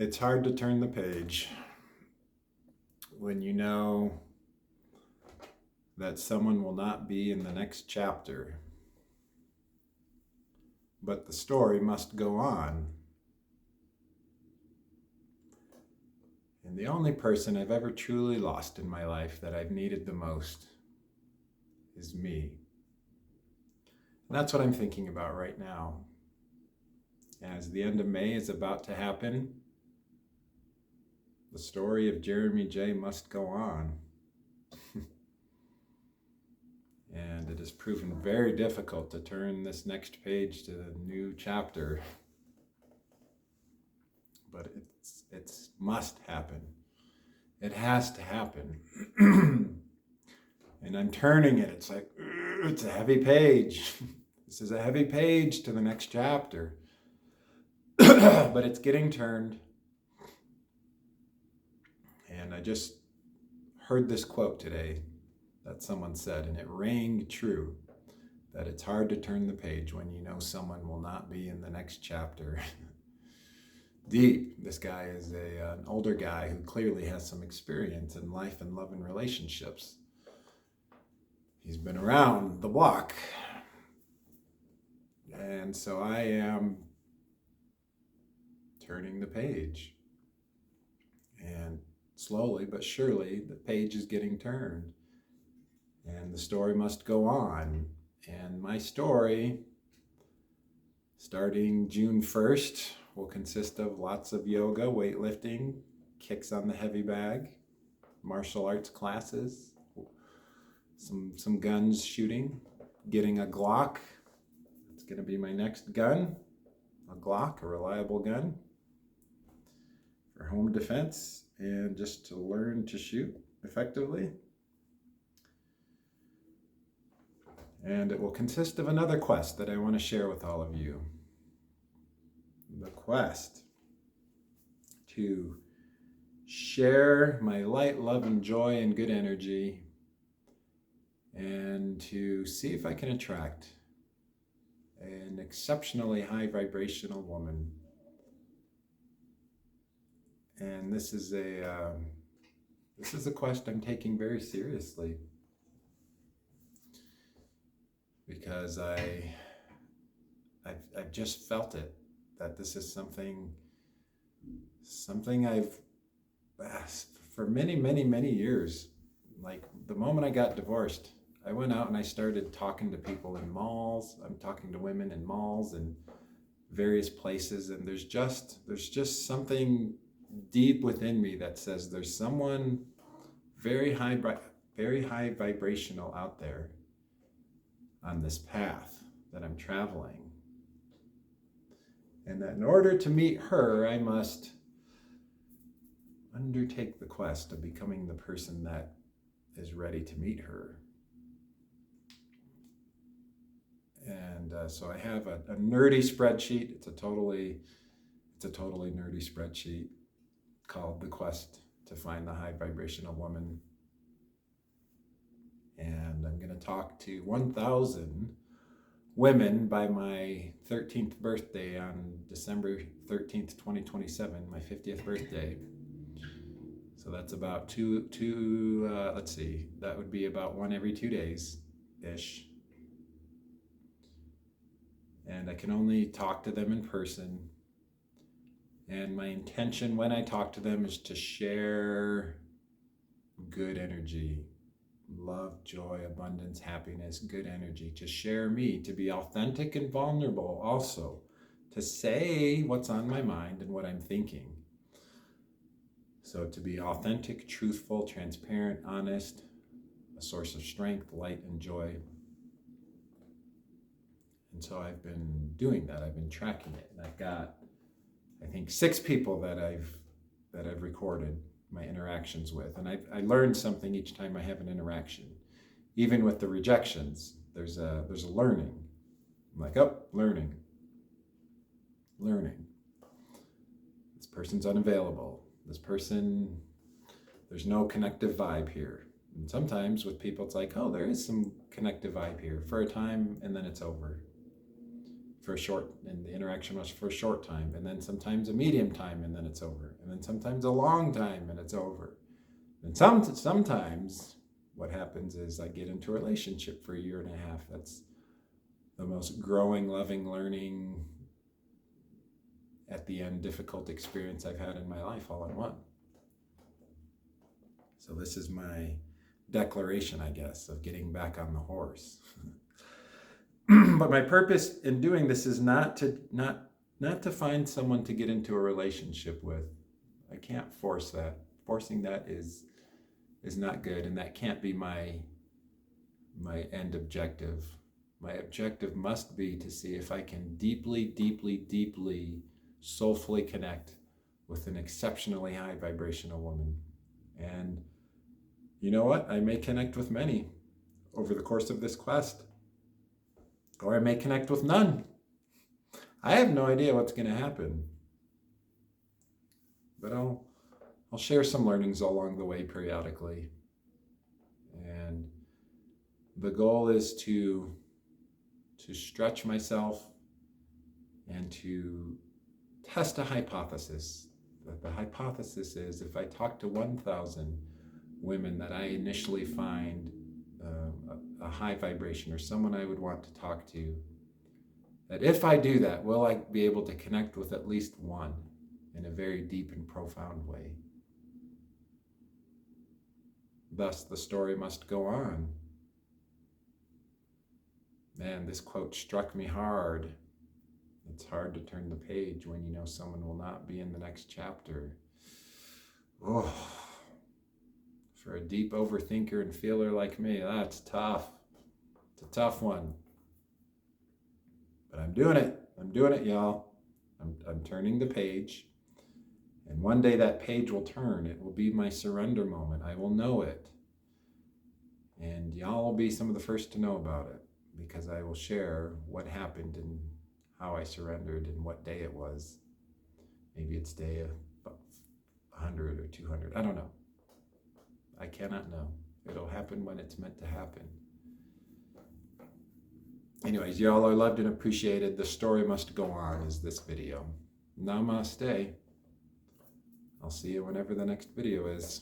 It's hard to turn the page when you know that someone will not be in the next chapter, but the story must go on. And the only person I've ever truly lost in my life that I've needed the most is me. And that's what I'm thinking about right now. As the end of May is about to happen, the story of Jeremy J must go on. And it has proven very difficult to turn this next page to the new chapter. But it's must happen. It has to happen. And I'm turning it. It's like, it's a heavy page. This is a heavy page to the next chapter. But it's getting turned. And I just heard this quote today that someone said, and it rang true, that it's hard to turn the page when you know someone will not be in the next chapter. Deep. This guy is an older guy who clearly has some experience in life and love and relationships. He's been around the block. And so I am turning the page. And slowly but surely, the page is getting turned. And the story must go on. And my story, starting June 1st, will consist of lots of yoga, weightlifting, kicks on the heavy bag, martial arts classes, some guns shooting, getting a Glock. It's going to be my next gun, a Glock, a reliable gun for home defense and just to learn to shoot effectively. And it will consist of another quest that I want to share with all of you. The quest to share my light, love, and joy and good energy, and to see if I can attract an exceptionally high vibrational woman. And this is a quest I'm taking very seriously, because I've just felt it, that this is something I've, for many, many, many years, like the moment I got divorced, I went out and I started talking to people in malls. I'm talking to women in malls and various places, and there's just something deep within me that says there's someone very high vibrational out there on this path that I'm traveling. And that in order to meet her, I must undertake the quest of becoming the person that is ready to meet her. And so I have a nerdy spreadsheet. It's a totally nerdy spreadsheet called The Quest to Find the High Vibrational Woman. And I'm going to talk to 1,000 women by my 13th birthday on December 13th, 2027, my 50th birthday. So that's about that would be about one every 2 days-ish. And I can only talk to them in person. And my intention when I talk to them is to share good energy, love, joy, abundance, happiness, good energy, to share me, to be authentic and vulnerable also, to say what's on my mind and what I'm thinking. So to be authentic, truthful, transparent, honest, a source of strength, light, and joy. And so I've been doing that. I've been tracking it. And I've got, I think, 6 people that I've recorded my interactions with. And I learned something each time I have an interaction. Even with the rejections, there's a learning. I'm like, learning. This person's unavailable. This person, there's no connective vibe here. And sometimes with people, it's like, there is some connective vibe here for a time, and then it's over. for a short, and the interaction was for a short time, and then sometimes a medium time, and then it's over, and then sometimes a long time, and it's over. And sometimes what happens is I get into a relationship for a year and a half. That's the most growing, loving, learning, at the end, difficult experience I've had in my life all in one. So this is my declaration, I guess, of getting back on the horse. But my purpose in doing this is not to find someone to get into a relationship with. I can't force that. Forcing that is not good, and that can't be my end objective. My objective must be to see if I can deeply, deeply, deeply, soulfully connect with an exceptionally high vibrational woman. And you know what? I may connect with many over the course of this quest, or I may connect with none. I have no idea what's going to happen, but I'll share some learnings along the way periodically. And the goal is to stretch myself and to test a hypothesis. The hypothesis is, if I talk to 1,000 women that I initially find a high vibration, or someone I would want to talk to, that if I do that, will I be able to connect with at least one in a very deep and profound way? Thus, the story must go on. Man, this quote struck me hard. It's hard to turn the page when you know someone will not be in the next chapter. Oh, for a deep overthinker and feeler like me, that's tough. It's a tough one. But I'm doing it. I'm doing it, y'all. I'm turning the page. And one day that page will turn. It will be my surrender moment. I will know it. And y'all will be some of the first to know about it, because I will share what happened and how I surrendered and what day it was. Maybe it's day 100 or 200. I don't know. I cannot know. It'll happen when it's meant to happen. Anyways, y'all are loved and appreciated. The story must go on is this video. Namaste. I'll see you whenever the next video is.